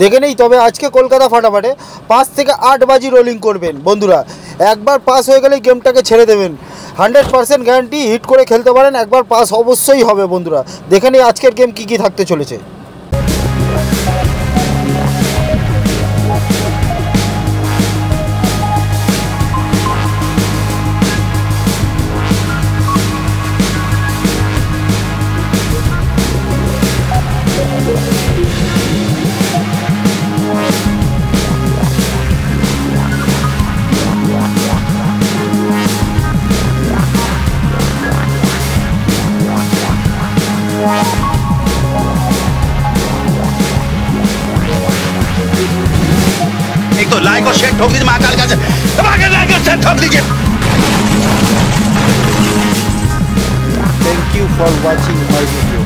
দেখে নেই। তবে আজকে কলকাতা ফাটাফাটে 5 থেকে 8 বাজি রোলিং করবেন বন্ধুরা। একবার পাস হয়ে গেলেই গেমটাকে ছেড়ে দেবেন। 100% গ্যারান্টি, হিট করে খেলতে পারেন, একবার পাস অবশ্যই হবে বন্ধুরা। দেখে নেই আজকের গেম কী কী থাকতে চলেছে। एक तो लाइक और शेयर ठोक दीजिए महाकाल का, लाइक और शेयर ठोक दीजिए। Thank you for watching my video.